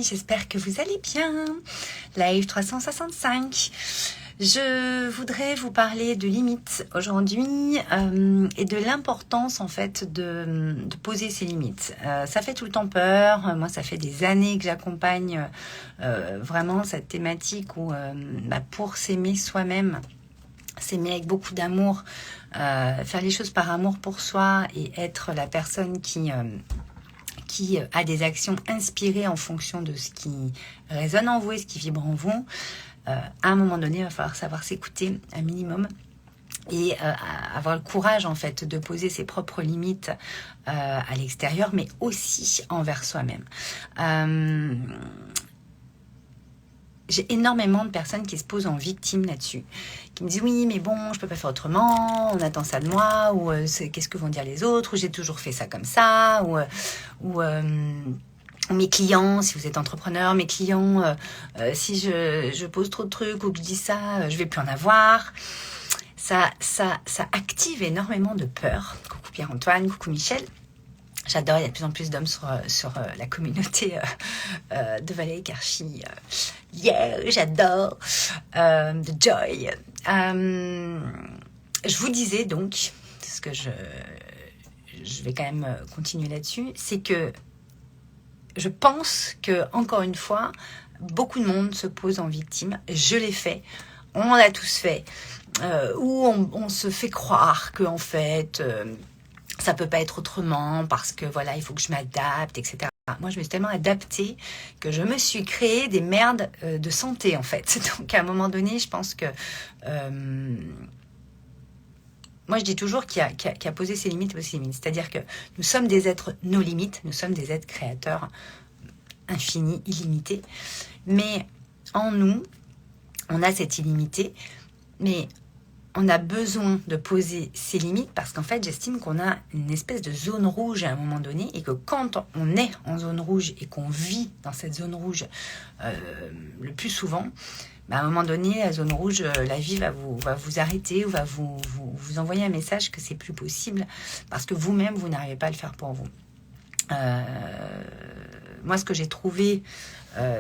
amis, j'espère que vous allez bien. Live 365. Je voudrais vous parler de limites aujourd'hui et de l'importance en fait de poser ses limites. Ça fait tout le temps peur. Moi, ça fait des années que j'accompagne vraiment cette thématique où pour s'aimer soi-même, s'aimer avec beaucoup d'amour, faire les choses par amour pour soi et être la personne qui a des actions inspirées en fonction de ce qui résonne en vous et ce qui vibre en vous. À un moment donné, il va falloir savoir s'écouter un minimum et avoir le courage en fait de poser ses propres limites à l'extérieur, mais aussi envers soi-même. J'ai énormément de personnes qui se posent en victime là-dessus, qui me disent oui mais bon je peux pas faire autrement, on attend ça de moi, ou qu'est-ce que vont dire les autres, ou j'ai toujours fait ça comme ça, ou mes clients, si vous êtes entrepreneur, mes clients, si je pose trop de trucs ou que je dis ça, je vais plus en avoir. Ça active énormément de peur. Coucou Pierre-Antoine, coucou Michel. J'adore, il y a de plus en plus d'hommes sur la communauté de Valérie Karchi. J'adore. De Joy. Je vous disais donc, parce que je vais quand même continuer là-dessus, c'est que je pense que, encore une fois, beaucoup de monde se pose en victime. Je l'ai fait. On l'a tous fait. Où on se fait croire qu'en fait, ça peut pas être autrement parce que voilà, il faut que je m'adapte, etc. Moi, je me suis tellement adaptée que je me suis créé des merdes de santé, en fait. Donc, à un moment donné, je pense que... moi, je dis toujours qu'il y a posé ses limites, posé ses limites. C'est-à-dire que nous sommes des êtres, nos limites, nous sommes des êtres créateurs infinis, illimités. Mais en nous, on a cette illimité, mais on a besoin de poser ses limites parce qu'en fait, j'estime qu'on a une espèce de zone rouge à un moment donné et que quand on est en zone rouge et qu'on vit dans cette zone rouge le plus souvent, à un moment donné, la zone rouge, la vie va vous arrêter ou va vous envoyer un message que c'est plus possible parce que vous-même, vous n'arrivez pas à le faire pour vous. Moi, ce que j'ai trouvé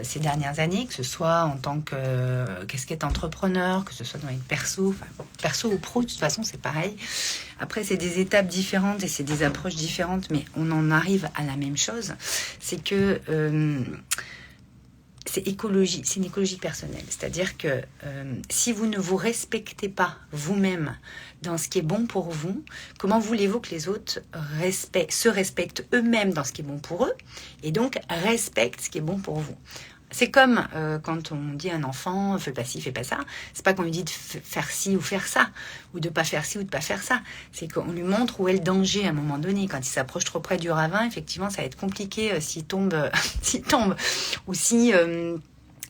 ces dernières années, que ce soit en tant que casquette entrepreneur, que ce soit dans une perso ou pro, de toute façon, c'est pareil. Après, c'est des étapes différentes et c'est des approches différentes, mais on en arrive à la même chose. C'est que... c'est une écologie personnelle. C'est-à-dire que si vous ne vous respectez pas vous-même dans ce qui est bon pour vous, comment voulez-vous que les autres se respectent eux-mêmes dans ce qui est bon pour eux et donc respectent ce qui est bon pour vous? C'est comme quand on dit à un enfant fais pas ci, fais pas ça. C'est pas qu'on lui dit de faire ci ou faire ça, ou de pas faire ci ou de pas faire ça. C'est qu'on lui montre où est le danger à un moment donné. Quand il s'approche trop près du ravin, effectivement, ça va être compliqué s'il tombe, ou si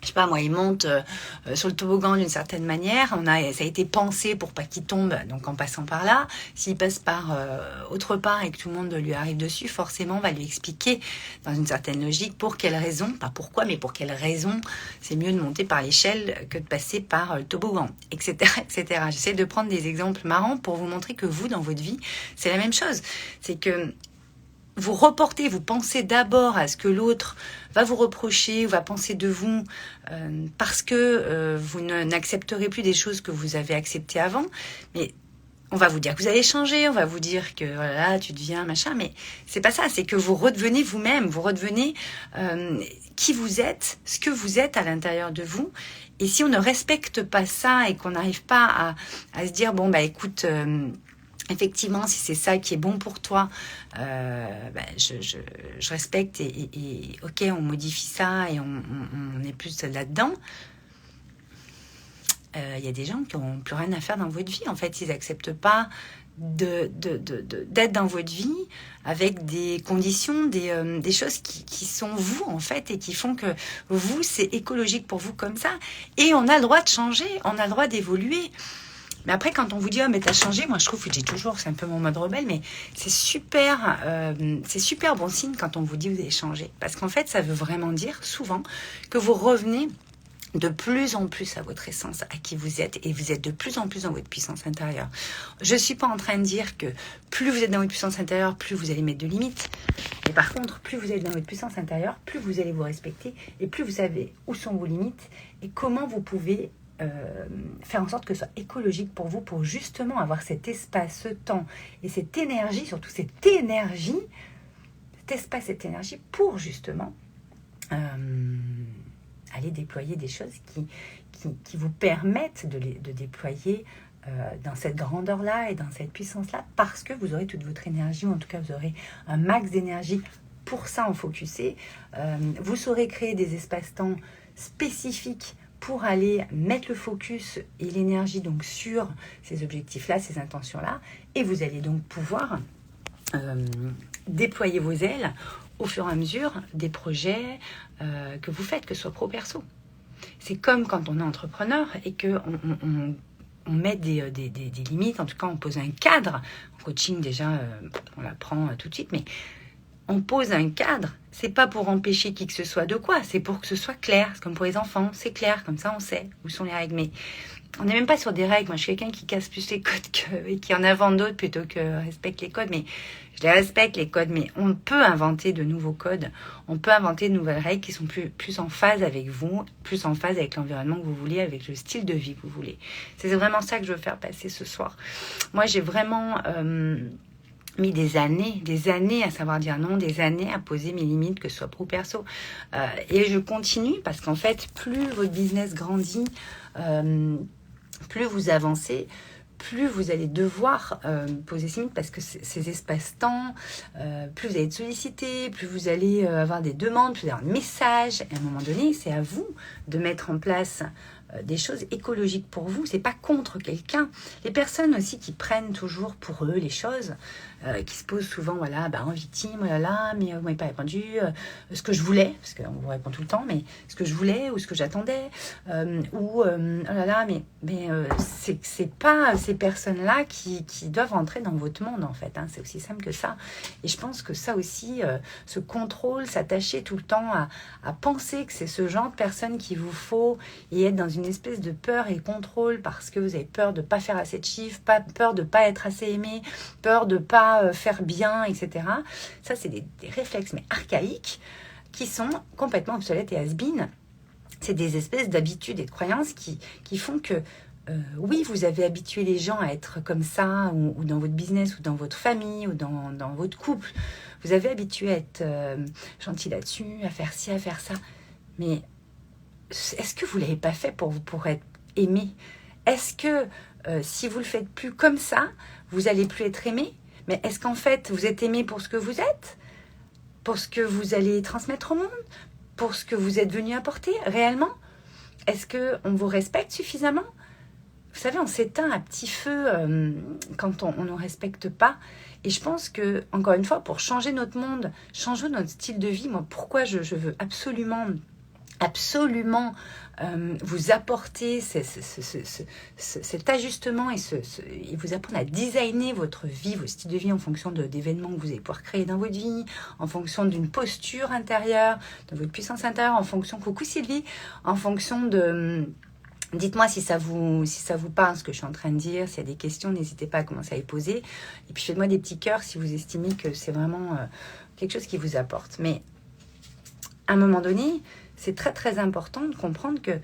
je sais pas moi, il monte sur le toboggan d'une certaine manière. Ça a été pensé pour pas qu'il tombe, donc en passant par là. S'il passe par autre part et que tout le monde lui arrive dessus, forcément, on va lui expliquer dans une certaine logique pour quelle raison, pas pourquoi, mais pour quelle raison c'est mieux de monter par l'échelle que de passer par le toboggan, etc., etc. J'essaie de prendre des exemples marrants pour vous montrer que vous, dans votre vie, c'est la même chose. C'est que vous pensez d'abord à ce que l'autre va vous reprocher ou va penser de vous parce que vous n'accepterez plus des choses que vous avez acceptées avant. Mais on va vous dire que vous allez changer, on va vous dire que voilà, tu deviens machin, mais c'est pas ça, c'est que vous redevenez vous-même, vous redevenez qui vous êtes, ce que vous êtes à l'intérieur de vous. Et si on ne respecte pas ça et qu'on n'arrive pas à se dire, bon, bah écoute... effectivement, si c'est ça qui est bon pour toi, je respecte et ok, on modifie ça et on est plus là-dedans. Il y a des gens qui n'ont plus rien à faire dans votre vie. En fait, ils n'acceptent pas d'être dans votre vie avec des conditions, des choses qui sont vous, en fait, et qui font que vous, c'est écologique pour vous comme ça. Et on a le droit de changer, on a le droit d'évoluer. Mais après, quand on vous dit « Oh, mais t'as changé », moi, je trouve que je dis toujours, c'est un peu mon mode rebelle, mais c'est super bon signe quand on vous dit « Vous avez changé ». Parce qu'en fait, ça veut vraiment dire, souvent, que vous revenez de plus en plus à votre essence, à qui vous êtes, et vous êtes de plus en plus dans votre puissance intérieure. Je ne suis pas en train de dire que plus vous êtes dans votre puissance intérieure, plus vous allez mettre de limites. Mais par contre, plus vous êtes dans votre puissance intérieure, plus vous allez vous respecter, et plus vous savez où sont vos limites, et comment vous pouvez faire en sorte que ce soit écologique pour vous, pour justement avoir cet espace, ce temps, et cette énergie, surtout cette énergie, cet espace, cette énergie, pour justement... aller déployer des choses qui vous permettent de déployer dans cette grandeur-là et dans cette puissance-là, parce que vous aurez toute votre énergie, ou en tout cas vous aurez un max d'énergie pour ça en focusser. Vous saurez créer des espaces-temps spécifiques pour aller mettre le focus et l'énergie donc sur ces objectifs-là, ces intentions-là, et vous allez donc pouvoir déployer vos ailes au fur et à mesure des projets que vous faites, que ce soit pro-perso. C'est comme quand on est entrepreneur et qu'on on met des limites, en tout cas on pose un cadre. En coaching déjà, on l'apprend tout de suite, mais on pose un cadre. C'est pas pour empêcher qui que ce soit de quoi, c'est pour que ce soit clair. C'est comme pour les enfants, c'est clair, comme ça on sait où sont les règles. Mais on n'est même pas sur des règles. Moi, je suis quelqu'un qui casse plus les codes et qui en invente d'autres plutôt que respecte les codes. Mais je les respecte, les codes, mais on peut inventer de nouveaux codes. On peut inventer de nouvelles règles qui sont plus en phase avec vous, plus en phase avec l'environnement que vous voulez, avec le style de vie que vous voulez. C'est vraiment ça que je veux faire passer ce soir. Moi, j'ai vraiment mis des années à savoir dire non, des années à poser mes limites, que ce soit pro perso. Et je continue parce qu'en fait, plus votre business grandit, plus vous avancez, plus vous allez devoir poser ces limites, parce que ces espaces-temps, plus vous allez être sollicité, plus vous allez avoir des demandes, plus vous allez avoir des messages. Et à un moment donné, c'est à vous de mettre en place des choses écologiques pour vous. C'est pas contre quelqu'un. Les personnes aussi qui prennent toujours pour eux les choses, qui se posent souvent, voilà, en victime, oh là là, mais vous m'avez pas répondu ce que je voulais, parce qu'on vous répond tout le temps, mais ce que je voulais ou ce que j'attendais, ou oh là là, mais c'est pas ces personnes-là qui doivent entrer dans votre monde, en fait. Hein. C'est aussi simple que ça. Et je pense que ça aussi, ce contrôle, s'attacher tout le temps à penser que c'est ce genre de personne qu'il vous faut, et être dans une espèce de peur et contrôle parce que vous avez peur de ne pas faire assez de chiffres, peur de ne pas être assez aimé, peur de ne pas faire bien, etc. Ça, c'est des réflexes, mais archaïques, qui sont complètement obsolètes et has-been. C'est des espèces d'habitudes et de croyances qui font que, oui, vous avez habitué les gens à être comme ça, ou dans votre business, ou dans votre famille, ou dans votre couple. Vous avez habitué à être gentil là-dessus, à faire ci, à faire ça. Mais est-ce que vous ne l'avez pas fait pour être aimé? Est-ce que si vous ne le faites plus comme ça, vous n'allez plus être aimé? Mais est-ce qu'en fait, vous êtes aimé pour ce que vous êtes? Pour ce que vous allez transmettre au monde? Pour ce que vous êtes venu apporter réellement? Est-ce qu'on vous respecte suffisamment? Vous savez, on s'éteint à petit feu quand on ne respecte pas. Et je pense que, encore une fois, pour changer notre monde, changer notre style de vie, moi, pourquoi je veux absolument vous apporter cet ajustement et vous apprendre à designer votre vie, vos styles de vie en fonction d'événements que vous allez pouvoir créer dans votre vie, en fonction d'une posture intérieure, de votre puissance intérieure, en fonction, coucou Sylvie, en fonction de... Dites-moi si ça vous parle ce que je suis en train de dire. S'il y a des questions, n'hésitez pas à commencer à les poser. Et puis faites-moi des petits cœurs si vous estimez que c'est vraiment quelque chose qui vous apporte. Mais à un moment donné, c'est très très important de comprendre que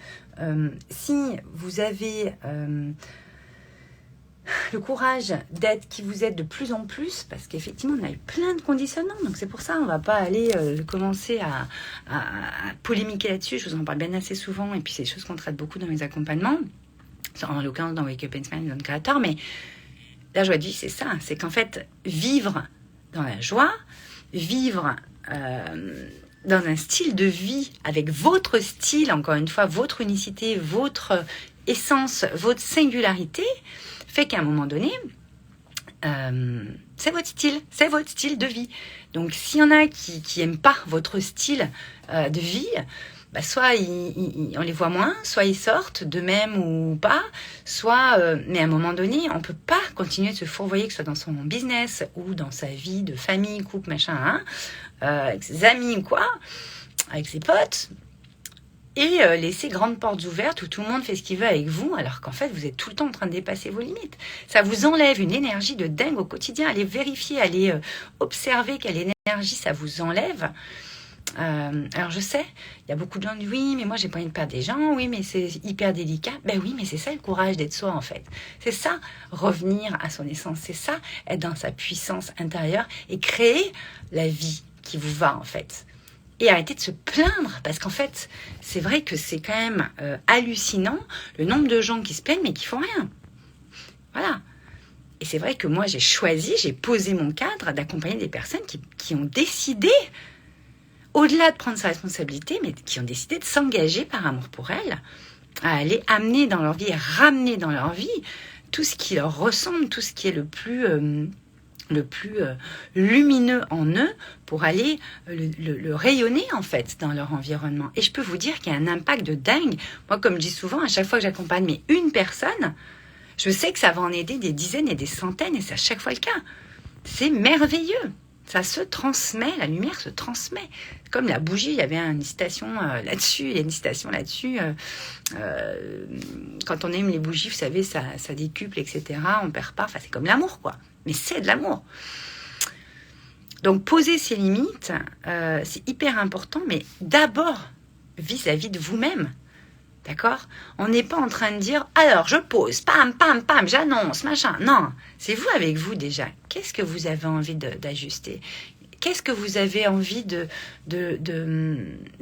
si vous avez le courage d'être qui vous êtes de plus en plus, parce qu'effectivement on a eu plein de conditionnements, donc c'est pour ça on ne va pas aller commencer à polémiquer là-dessus. Je vous en parle bien assez souvent, et puis c'est des choses qu'on traite beaucoup dans mes accompagnements, en l'occurrence dans Wake Up and Smile, dans le créateur. Mais la joie de vie, c'est ça, c'est qu'en fait vivre dans la joie, vivre dans un style de vie avec votre style, encore une fois, votre unicité, votre essence, votre singularité, fait qu'à un moment donné, c'est votre style de vie. Donc s'il y en a qui n'aiment pas votre style de vie, soit on les voit moins, soit ils sortent d'eux-mêmes ou pas, soit, mais à un moment donné, on ne peut pas continuer de se fourvoyer, que ce soit dans son business ou dans sa vie de famille, couple, machin, avec ses amis ou quoi, avec ses potes, et laisser grandes portes ouvertes où tout le monde fait ce qu'il veut avec vous, alors qu'en fait, vous êtes tout le temps en train de dépasser vos limites. Ça vous enlève une énergie de dingue au quotidien. Allez vérifier, allez observer quelle énergie ça vous enlève. Alors je sais, il y a beaucoup de gens qui disent oui, mais moi j'ai pas envie de perdre des gens, oui, mais c'est hyper délicat. Ben oui, mais c'est ça le courage d'être soi en fait. C'est ça, revenir à son essence, c'est ça, être dans sa puissance intérieure et créer la vie qui vous va en fait. Et arrêter de se plaindre, parce qu'en fait, c'est vrai que c'est quand même hallucinant le nombre de gens qui se plaignent mais qui font rien. Voilà. Et c'est vrai que moi j'ai posé mon cadre d'accompagner des personnes qui ont décidé, au-delà de prendre sa responsabilité, mais qui ont décidé de s'engager par amour pour elles, à aller amener dans leur vie et ramener dans leur vie tout ce qui leur ressemble, tout ce qui est le plus lumineux en eux pour aller le rayonner en fait dans leur environnement. Et je peux vous dire qu'il y a un impact de dingue. Moi, comme je dis souvent, à chaque fois que j'accompagne mais une personne, je sais que ça va en aider des dizaines et des centaines, et c'est à chaque fois le cas. C'est merveilleux. Ça se transmet, la lumière se transmet. Comme la bougie, il y avait une citation là-dessus, il y a une citation là-dessus. Quand on aime les bougies, vous savez, ça décuple, etc. On perd pas. Enfin, c'est comme l'amour, quoi. Mais c'est de l'amour. Donc, poser ses limites, c'est hyper important, mais d'abord vis-à-vis de vous-même. D'accord? On n'est pas en train de dire, alors je pose, pam, pam, pam, j'annonce, machin. Non, c'est vous avec vous déjà. Qu'est-ce que vous avez envie d'ajuster? Qu'est-ce que vous avez envie de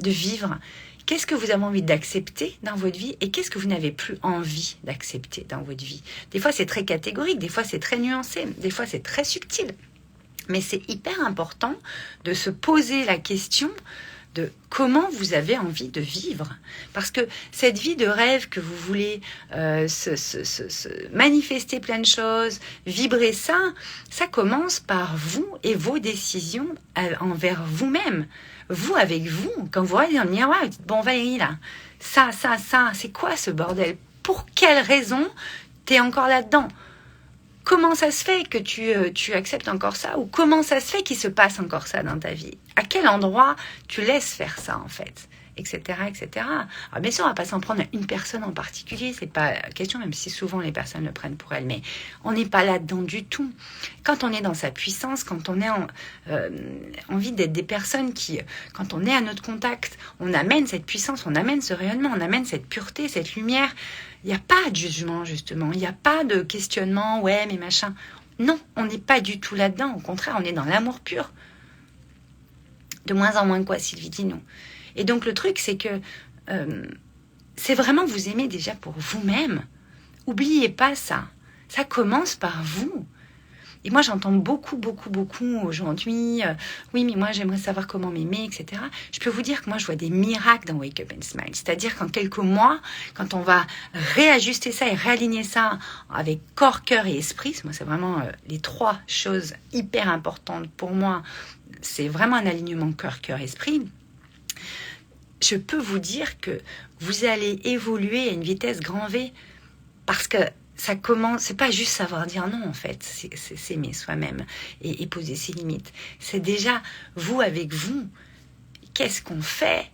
vivre? Qu'est-ce que vous avez envie d'accepter dans votre vie? Et qu'est-ce que vous n'avez plus envie d'accepter dans votre vie? Des fois, c'est très catégorique, des fois, c'est très nuancé, des fois, c'est très subtil. Mais c'est hyper important de se poser la question de comment vous avez envie de vivre. Parce que cette vie de rêve que vous voulez se manifester plein de choses, vibrer ça, ça commence par vous et vos décisions envers vous-même. Vous avec vous, quand vous regardez dans le miroir, vous dites, bon Valérie, là, ça, c'est quoi ce bordel? Pour quelle raison t'es encore là-dedans? Comment ça se fait que tu acceptes encore ça? Ou comment ça se fait qu'il se passe encore ça dans ta vie? À quel endroit tu laisses faire ça, en fait? Etc., etc. Alors, bien sûr, on ne va pas s'en prendre à une personne en particulier. C'est pas la question, même si souvent les personnes le prennent pour elles. Mais on n'est pas là-dedans du tout. Quand on est dans sa puissance, quand on est envie d'être des personnes qui, quand on est à notre contact, on amène cette puissance, on amène ce rayonnement, on amène cette pureté, cette lumière. Il n'y a pas de jugement, justement. Il n'y a pas de questionnement, ouais, mais machin. Non, on n'est pas du tout là-dedans. Au contraire, on est dans l'amour pur. De moins en moins quoi, Sylvie, dis-nous. Et donc, le truc, c'est que c'est vraiment vous aimer déjà pour vous-même. Oubliez pas ça. Ça commence par vous. Et moi, j'entends beaucoup aujourd'hui, oui, mais moi, j'aimerais savoir comment m'aimer, etc. Je peux vous dire que moi, je vois des miracles dans Wake Up and Smile. C'est-à-dire qu'en quelques mois, quand on va réajuster ça et réaligner ça avec corps, cœur et esprit, moi, c'est vraiment les trois choses hyper importantes pour moi. C'est vraiment un alignement cœur, cœur, esprit. Je peux vous dire que vous allez évoluer à une vitesse grand V parce que ça commence, c'est pas juste savoir dire non en fait, c'est s'aimer soi-même et poser ses limites. C'est déjà vous avec vous. Qu'est-ce qu'on fait?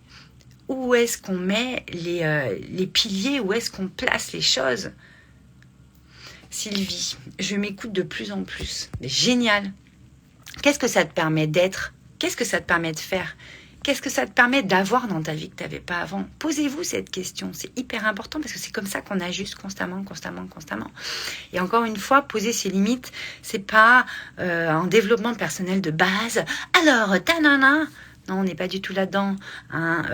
Où est-ce qu'on met les piliers? Où est-ce qu'on place les choses? Sylvie, je m'écoute de plus en plus. Génial. Qu'est-ce que ça te permet d'être? Qu'est-ce que ça te permet de faire? Qu'est-ce que ça te permet d'avoir dans ta vie que tu n'avais pas avant? Posez-vous cette question. C'est hyper important parce que c'est comme ça qu'on ajuste constamment. Et encore une fois, poser ses limites, c'est pas en développement personnel de base. Alors, tanana. Non, on n'est pas du tout là-dedans. Hein.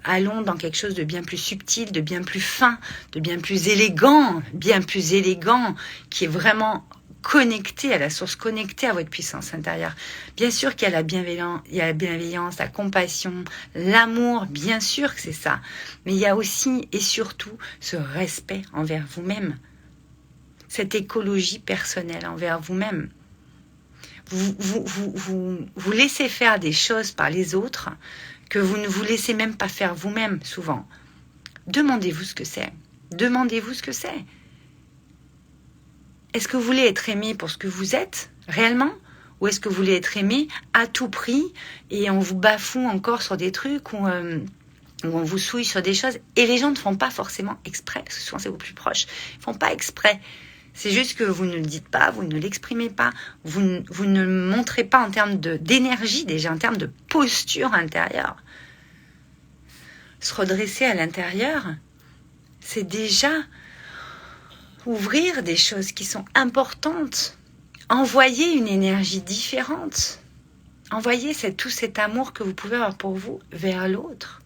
Allons dans quelque chose de bien plus subtil, de bien plus fin, de bien plus élégant, qui est vraiment connecté à la source, connecté à votre puissance intérieure. Bien sûr qu'il y a la bienveillance, la compassion, l'amour, bien sûr que c'est ça. Mais il y a aussi et surtout ce respect envers vous-même. Cette écologie personnelle envers vous-même. Vous laissez faire des choses par les autres que vous ne vous laissez même pas faire vous-même souvent. Demandez-vous ce que c'est. Est-ce que vous voulez être aimé pour ce que vous êtes, réellement? Ou est-ce que vous voulez être aimé à tout prix et on vous bafoue encore sur des trucs où où on vous souille sur des choses, et les gens ne font pas forcément exprès, parce que souvent c'est vos plus proches, ils ne font pas exprès. C'est juste que vous ne le dites pas, vous ne l'exprimez pas, vous ne le montrez pas en termes d'énergie, déjà en termes de posture intérieure. Se redresser à l'intérieur, c'est déjà ouvrir des choses qui sont importantes, envoyer une énergie différente, envoyer tout cet amour que vous pouvez avoir pour vous vers l'autre.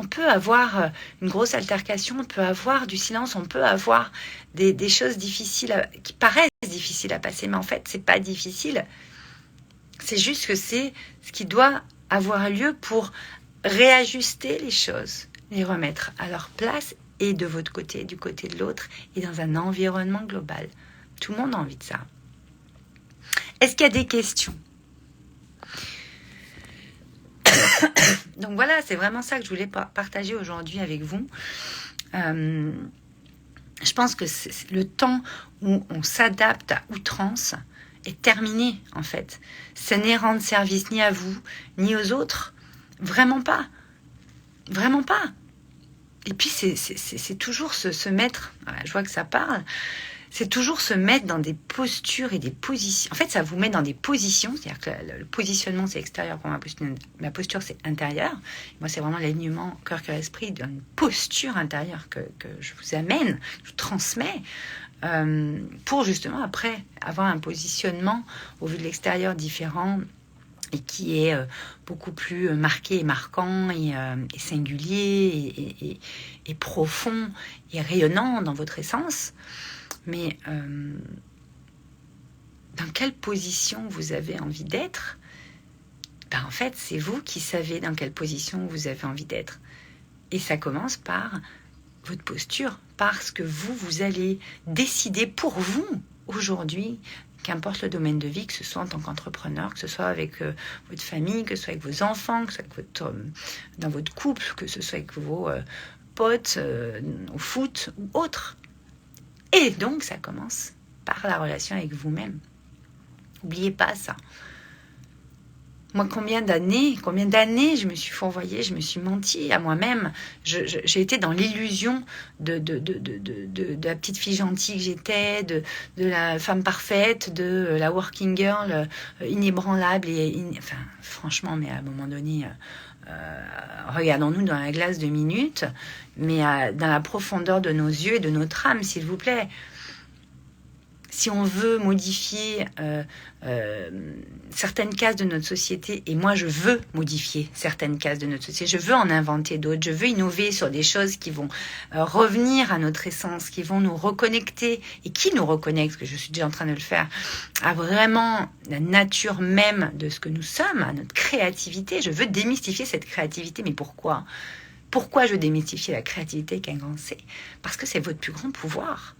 On peut avoir une grosse altercation, on peut avoir du silence, on peut avoir des choses difficiles qui paraissent difficiles à passer, mais en fait, c'est pas difficile. C'est juste que c'est ce qui doit avoir lieu pour réajuster les choses, les remettre à leur place, et de votre côté, du côté de l'autre, et dans un environnement global. Tout le monde a envie de ça. Est-ce qu'il y a des questions ? Donc voilà, c'est vraiment ça que je voulais partager aujourd'hui avec vous. Je pense que le temps où on s'adapte à outrance est terminé, en fait. Ce n'est rendre service ni à vous, ni aux autres. Vraiment pas. Vraiment pas. Et puis, c'est toujours se mettre... Voilà, je vois que ça parle. C'est toujours se mettre dans des postures et des positions. En fait, ça vous met dans des positions. C'est-à-dire que le positionnement, c'est extérieur. Pour ma posture, c'est intérieur. Moi, c'est vraiment l'alignement cœur, esprit d'une posture intérieure que je vous amène, je vous transmets, pour justement, après, avoir un positionnement au vu de l'extérieur différent et qui est beaucoup plus marqué et marquant et singulier et profond et rayonnant dans votre essence. Mais dans quelle position vous avez envie d'être ? Ben, en fait, c'est vous qui savez dans quelle position vous avez envie d'être. Et ça commence par votre posture, parce que vous allez décider pour vous, aujourd'hui, qu'importe le domaine de vie, que ce soit en tant qu'entrepreneur, que ce soit avec votre famille, que ce soit avec vos enfants, que ce soit dans votre couple, que ce soit avec vos potes au foot ou autre. Et donc, ça commence par la relation avec vous-même. N'oubliez pas ça. Moi, combien d'années je me suis fourvoyée, je me suis menti à moi-même. J'ai été dans l'illusion de la petite fille gentille que j'étais, de la femme parfaite, de la working girl inébranlable. Enfin, franchement, mais à un moment donné... regardons-nous dans la glace 2 minutes, mais dans la profondeur de nos yeux et de notre âme, s'il vous plaît. Si on veut modifier certaines cases de notre société, et moi je veux modifier certaines cases de notre société, je veux en inventer d'autres, je veux innover sur des choses qui vont revenir à notre essence, qui vont nous reconnecter, et qui nous reconnectent, parce que je suis déjà en train de le faire, à vraiment la nature même de ce que nous sommes, à notre créativité. Je veux démystifier cette créativité, mais pourquoi ? Pourquoi je veux démystifier la créativité avec un grand C ? Parce que c'est votre plus grand pouvoir.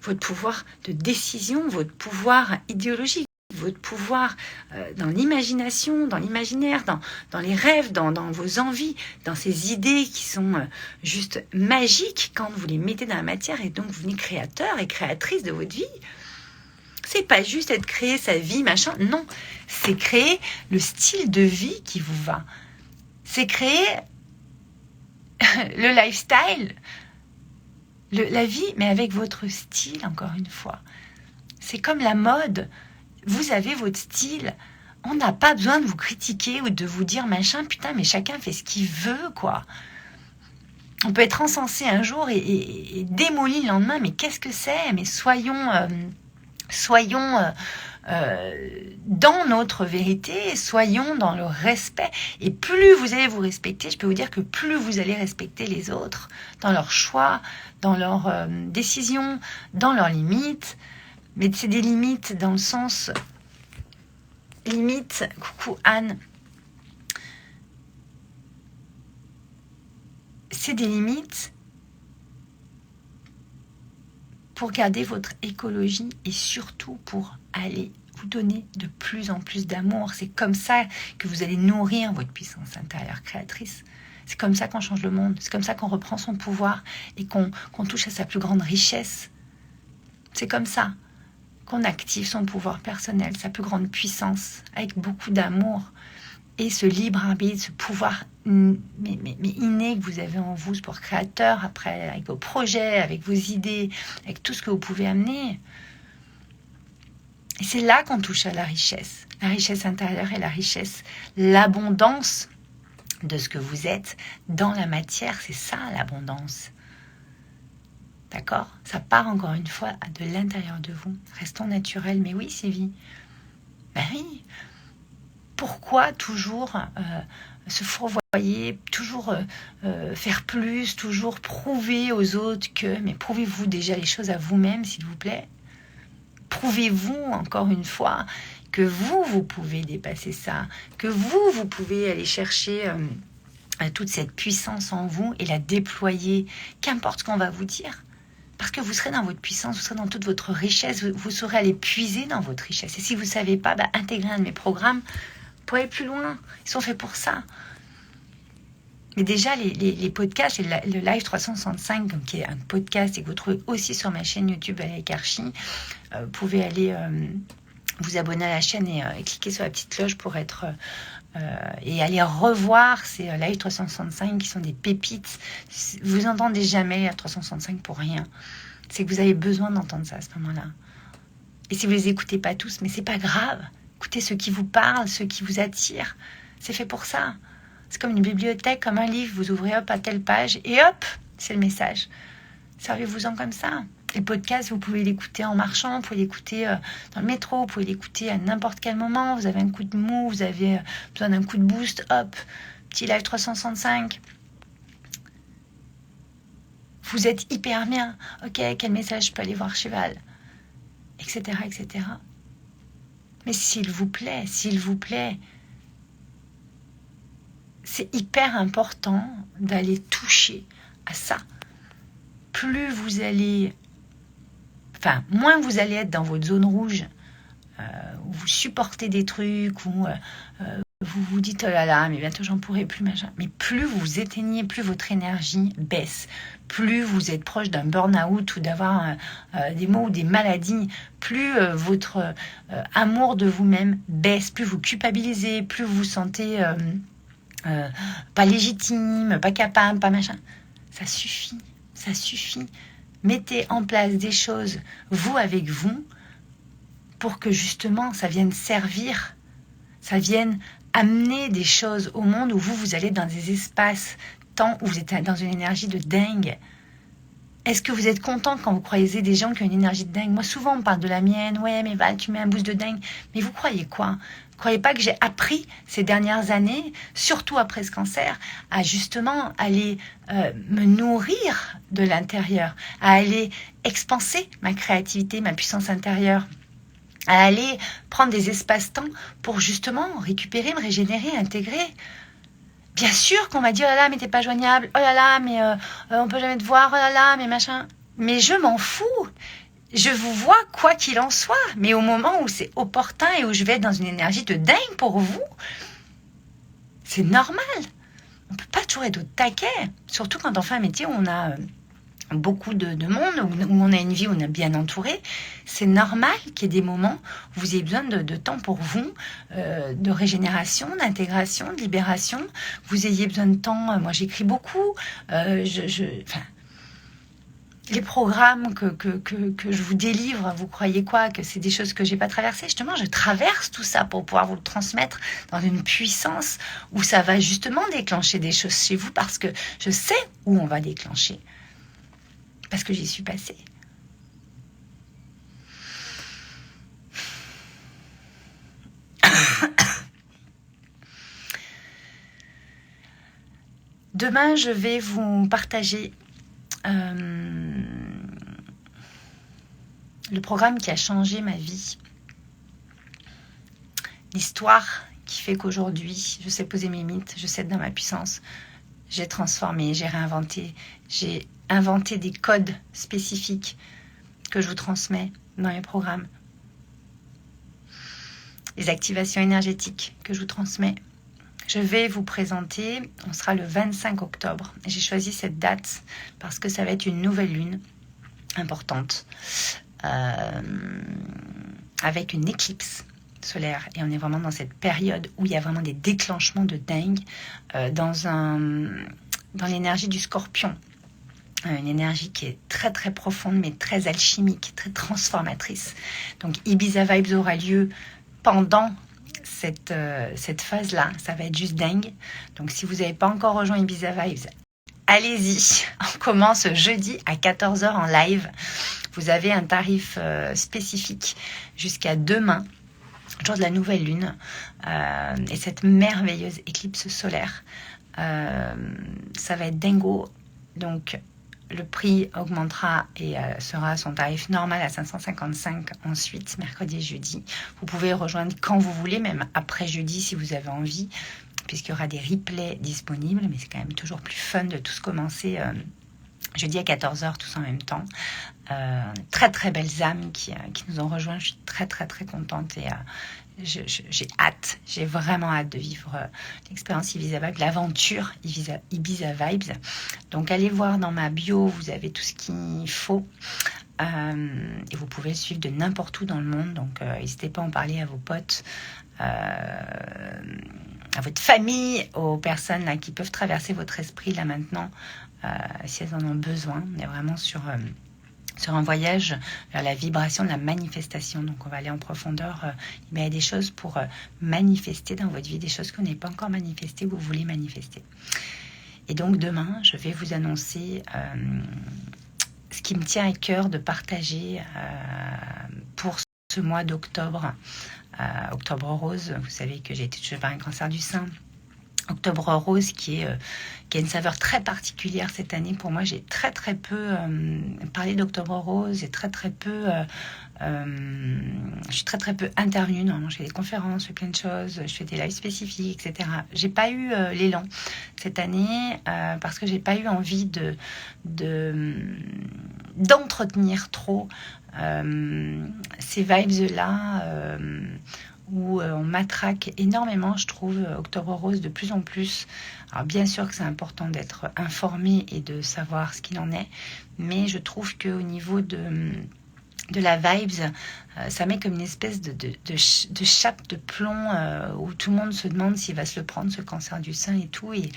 Votre pouvoir de décision, votre pouvoir idéologique, votre pouvoir dans l'imagination, dans l'imaginaire, dans les rêves, dans vos envies, dans ces idées qui sont juste magiques quand vous les mettez dans la matière, et donc vous venez créateur et créatrice de votre vie. C'est pas juste être créé sa vie, machin, non. C'est créer le style de vie qui vous va. C'est créer le lifestyle, la vie, mais avec votre style, encore une fois. C'est comme la mode. Vous avez votre style. On n'a pas besoin de vous critiquer ou de vous dire machin, putain, mais chacun fait ce qu'il veut, quoi. On peut être encensé un jour et démoli le lendemain, mais qu'est-ce que c'est ? Mais soyons dans notre vérité, soyons dans le respect. Et plus vous allez vous respecter, je peux vous dire que plus vous allez respecter les autres dans leurs choix, dans leurs décisions, dans leurs limites. Mais c'est des limites dans le sens... Limite, coucou Anne. C'est des limites pour garder votre écologie et surtout pour aller vous donner de plus en plus d'amour. C'est comme ça que vous allez nourrir votre puissance intérieure créatrice. C'est comme ça qu'on change le monde. C'est comme ça qu'on reprend son pouvoir et qu'on touche à sa plus grande richesse. C'est comme ça qu'on active son pouvoir personnel, sa plus grande puissance, avec beaucoup d'amour. et ce libre arbitre, ce pouvoir mais inné que vous avez en vous, ce pouvoir créateur, après, avec vos projets, avec vos idées, avec tout ce que vous pouvez amener. Et c'est là qu'on touche à la richesse intérieure et la richesse, l'abondance de ce que vous êtes dans la matière, c'est ça l'abondance. D'accord? Ça part encore une fois de l'intérieur de vous. Restons naturels. Mais oui, Sylvie. Ben oui. Pourquoi toujours se fourvoyer, toujours faire plus, toujours prouver aux autres que... Mais prouvez-vous déjà les choses à vous-même, s'il vous plaît. Prouvez-vous encore une fois que vous pouvez dépasser ça, que vous pouvez aller chercher toute cette puissance en vous et la déployer, qu'importe ce qu'on va vous dire. Parce que vous serez dans votre puissance, vous serez dans toute votre richesse, vous saurez aller puiser dans votre richesse. Et si vous ne savez pas, intégrez un de mes programmes pour aller plus loin. Ils sont faits pour ça. Mais déjà, les podcasts, le Live 365, qui est un podcast et que vous trouvez aussi sur ma chaîne YouTube avec Archie, vous pouvez aller vous abonner à la chaîne et cliquer sur la petite cloche pour être... et aller revoir ces Live 365 qui sont des pépites. Vous n'entendez jamais Live 365 pour rien. C'est que vous avez besoin d'entendre ça à ce moment-là. Et si vous ne les écoutez pas tous, mais c'est pas grave. Écoutez ceux qui vous parlent, ceux qui vous attirent. C'est fait pour ça. C'est comme une bibliothèque, comme un livre. Vous ouvrez à telle page et hop, c'est le message. Servez-vous-en comme ça. Les podcasts, vous pouvez l'écouter en marchant, vous pouvez l'écouter dans le métro, vous pouvez l'écouter à n'importe quel moment. Vous avez un coup de mou, vous avez besoin d'un coup de boost, hop, petit Live 365. Vous êtes hyper bien. Ok, quel message je peux aller voir Cheval, etc., etc. Mais s'il vous plaît, c'est hyper important d'aller toucher à ça. Plus vous allez... Enfin, moins vous allez être dans votre zone rouge, où vous supportez des trucs, où vous vous dites « Oh là là, mais bientôt j'en pourrai plus, machin ». Mais plus vous vous éteignez, plus votre énergie baisse. Plus vous êtes proche d'un burn-out ou d'avoir des maux ou des maladies, plus votre amour de vous-même baisse, plus vous culpabilisez, plus vous vous sentez pas légitime, pas capable, pas machin. Ça suffit. Mettez en place des choses, vous avec vous, pour que justement ça vienne servir, ça vienne amener des choses au monde où vous allez dans des espaces-temps où vous êtes dans une énergie de dingue. Est-ce que vous êtes content quand vous croisez des gens qui ont une énergie de dingue? Moi, souvent, on parle de la mienne. Ouais, mais Val, tu mets un boost de dingue. Mais vous croyez quoi? Vous croyez pas que j'ai appris ces dernières années, surtout après ce cancer, à justement aller me nourrir de l'intérieur, à aller expanser ma créativité, ma puissance intérieure, à aller prendre des espaces-temps pour justement récupérer, me régénérer, intégrer. Bien sûr qu'on m'a dit « Oh là là, mais t'es pas joignable. Oh là là, mais on peut jamais te voir. Oh là là, mais machin. » Mais je m'en fous. Je vous vois quoi qu'il en soit. Mais au moment où c'est opportun et où je vais être dans une énergie de dingue pour vous, c'est normal. On peut pas toujours être au taquet. Surtout quand on fait un métier où on a beaucoup de monde, où on a une vie où on est bien entouré. C'est normal qu'il y ait des moments où vous ayez besoin de temps pour vous, de régénération, d'intégration, de libération. Vous ayez besoin de temps. Moi, j'écris beaucoup. Enfin, les programmes que je vous délivre, vous croyez quoi? Que c'est des choses que j'ai pas traversées? Justement, je traverse tout ça pour pouvoir vous le transmettre dans une puissance où ça va justement déclencher des choses chez vous parce que je sais où on va déclencher. Parce que j'y suis passée. Demain, je vais vous partager le programme qui a changé ma vie. L'histoire qui fait qu'aujourd'hui, je sais poser mes limites, je sais être dans ma puissance. J'ai transformé, j'ai réinventé, j'ai inventé des codes spécifiques que je vous transmets dans les programmes. Les activations énergétiques que je vous transmets. Je vais vous présenter, on sera le 25 octobre. J'ai choisi cette date parce que ça va être une nouvelle lune importante avec une éclipse solaire et on est vraiment dans cette période où il y a vraiment des déclenchements de dingue dans l'énergie du Scorpion. Une énergie qui est très très profonde mais très alchimique, très transformatrice. Donc Ibiza Vibes aura lieu pendant cette phase-là. Ça va être juste dingue. Donc si vous n'avez pas encore rejoint Ibiza Vibes, allez-y. On commence jeudi à 14 h en live. Vous avez un tarif spécifique jusqu'à demain, jour de la nouvelle lune, et cette merveilleuse éclipse solaire. Ça va être dingo. Donc le prix augmentera et sera son tarif normal à 555 ensuite, mercredi et jeudi. Vous pouvez rejoindre quand vous voulez, même après jeudi si vous avez envie, puisqu'il y aura des replays disponibles, mais c'est quand même toujours plus fun de tous commencer jeudi à 14 h tous en même temps. Très très belles âmes qui nous ont rejoints. Je suis très très très contente et j'ai hâte, j'ai vraiment hâte de vivre l'expérience Ibiza Vibes, l'aventure Ibiza Vibes. Donc allez voir dans ma bio, vous avez tout ce qu'il faut. Et vous pouvez le suivre de n'importe où dans le monde. Donc n'hésitez pas à en parler à vos potes, à votre famille, aux personnes là, qui peuvent traverser votre esprit là maintenant, si elles en ont besoin. On est vraiment sur un voyage vers la vibration de la manifestation. Donc on va aller en profondeur. Il y a des choses pour manifester dans votre vie, des choses que vous n'avez pas encore manifestées, que vous voulez manifester. Et donc demain, je vais vous annoncer ce qui me tient à cœur de partager pour ce mois d'octobre. Octobre rose, vous savez que j'ai été touchée par un cancer du sein. Octobre rose qui a une saveur très particulière cette année. Pour moi, j'ai très très peu parlé d'octobre rose et très très peu je suis très très peu intervenue. Normalement, je fais des conférences, je fais plein de choses, je fais des lives spécifiques, etc. J'ai pas eu l'élan cette année parce que j'ai pas eu envie d'entretenir trop ces vibes-là où on matraque énormément, je trouve, Octobre Rose de plus en plus. Alors bien sûr que c'est important d'être informé et de savoir ce qu'il en est, mais je trouve qu'au niveau de la vibes, ça met comme une espèce de chape de plomb où tout le monde se demande s'il va se le prendre, ce cancer du sein et tout. Et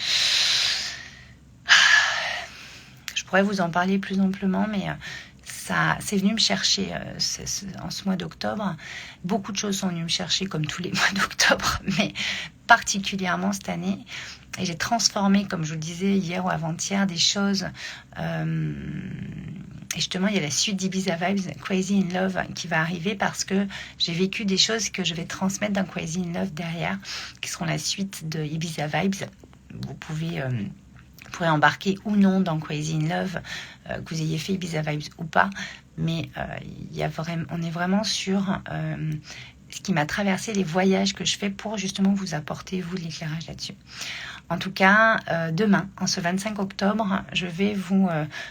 je pourrais vous en parler plus amplement, mais ça, c'est venu me chercher en ce mois d'octobre. Beaucoup de choses sont venues me chercher comme tous les mois d'octobre, mais particulièrement cette année. Et j'ai transformé, comme je vous le disais hier ou avant-hier, des choses. Et justement, il y a la suite d'Ibiza Vibes, Crazy in Love, qui va arriver parce que j'ai vécu des choses que je vais transmettre dans Crazy in Love derrière, qui seront la suite de Ibiza Vibes. Vous pourrez embarquer ou non dans Crazy in Love, que vous ayez fait Ibiza Vibes ou pas, mais on est vraiment sur ce qui m'a traversé, les voyages que je fais pour justement vous apporter, vous, de l'éclairage là-dessus. En tout cas, demain, en ce 25 octobre, je vais vous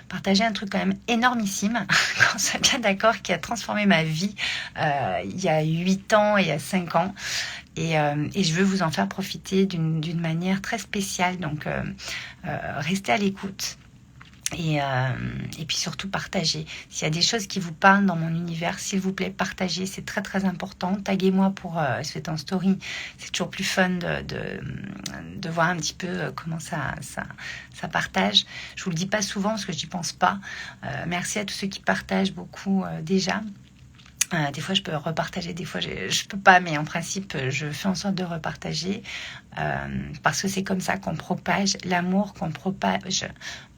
partager un truc quand même énormissime, qu'on soit bien d'accord, qui a transformé ma vie il y a 8 ans et il y a 5 ans. Et je veux vous en faire profiter d'une manière très spéciale. Donc, restez à l'écoute. Et puis surtout partagez. S'il y a des choses qui vous parlent dans mon univers, s'il vous plaît, partagez. C'est très très important. Taguez-moi pour c'est en story. C'est toujours plus fun de voir un petit peu comment ça partage. Je vous le dis pas souvent parce que j'y pense pas. Merci à tous ceux qui partagent beaucoup déjà. Des fois, je peux repartager, des fois, je peux pas, mais en principe, je fais en sorte de repartager parce que c'est comme ça qu'on propage l'amour, qu'on propage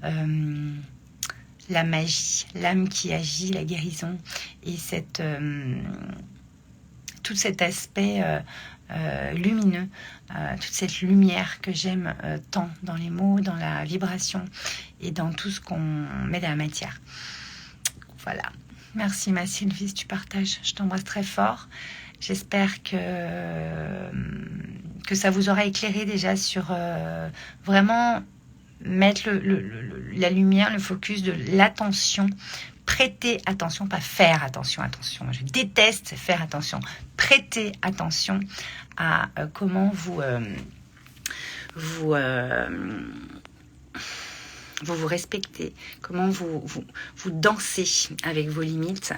la magie, l'âme qui agit, la guérison et tout cet aspect lumineux, toute cette lumière que j'aime tant dans les mots, dans la vibration et dans tout ce qu'on met dans la matière. Voilà. Merci ma Sylvie, si tu partages. Je t'embrasse très fort. J'espère que ça vous aura éclairé déjà sur vraiment mettre la lumière, le focus de l'attention. Prêtez attention, pas faire attention. Je déteste faire attention. Prêtez attention à comment vous vous vous respectez, comment vous dansez avec vos limites,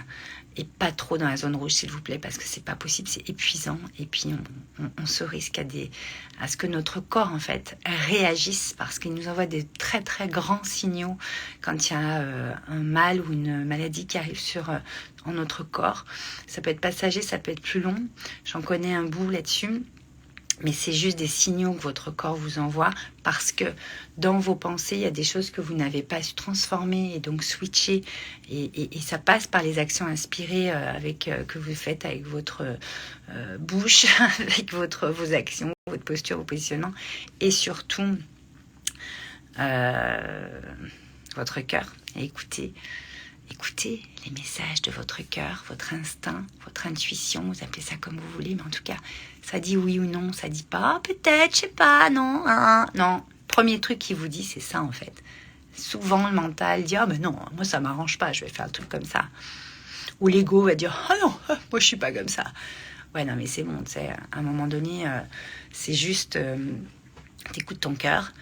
et pas trop dans la zone rouge, s'il vous plaît, parce que c'est pas possible, c'est épuisant. Et puis, on se risque à ce que notre corps, en fait, réagisse, parce qu'il nous envoie des très, très grands signaux quand il y a un mal ou une maladie qui arrive en notre corps. Ça peut être passager, ça peut être plus long. J'en connais un bout là-dessus. Mais c'est juste des signaux que votre corps vous envoie parce que dans vos pensées, il y a des choses que vous n'avez pas su transformer et donc switcher. Et ça passe par les actions inspirées que vous faites avec votre bouche, avec vos actions, votre posture, vos positionnements et surtout votre cœur. Et écoutez les messages de votre cœur, votre instinct, votre intuition, vous appelez ça comme vous voulez, mais en tout cas, ça dit oui ou non, ça dit pas peut-être, je sais pas, non, non. Premier truc qui vous dit, c'est ça en fait. Souvent, le mental dit ah ben non, moi ça m'arrange pas, je vais faire un truc comme ça. Ou l'ego va dire ah non, moi je suis pas comme ça. Ouais, non mais c'est bon, tu sais, à un moment donné, c'est juste, t'écoutes ton cœur.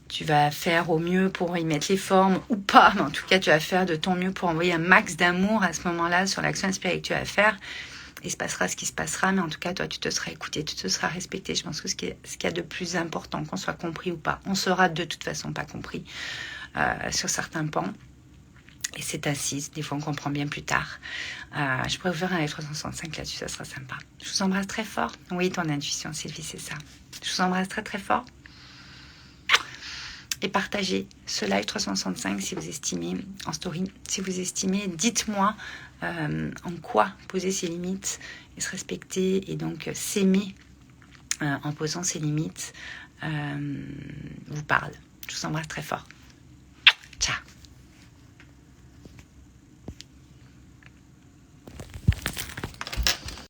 Tu vas faire au mieux pour y mettre les formes ou pas, mais en tout cas, tu vas faire de ton mieux pour envoyer un max d'amour à ce moment-là sur l'action inspirée que tu vas faire. Il se passera ce qui se passera, mais en tout cas, toi, tu te seras écouté, tu te seras respecté. Je pense que ce qu'il y a de plus important, qu'on soit compris ou pas, on sera de toute façon pas compris sur certains pans. Et c'est ainsi, des fois on comprend bien plus tard. Je pourrais vous faire un live 365 là-dessus, ça sera sympa. Je vous embrasse très fort. Oui, ton intuition, Sylvie, c'est ça. Je vous embrasse très très fort. Et partagez ce live 365 si vous estimez, en story, si vous estimez, dites-moi en quoi poser ses limites et se respecter et donc s'aimer en posant ses limites vous parle. Je vous embrasse très fort.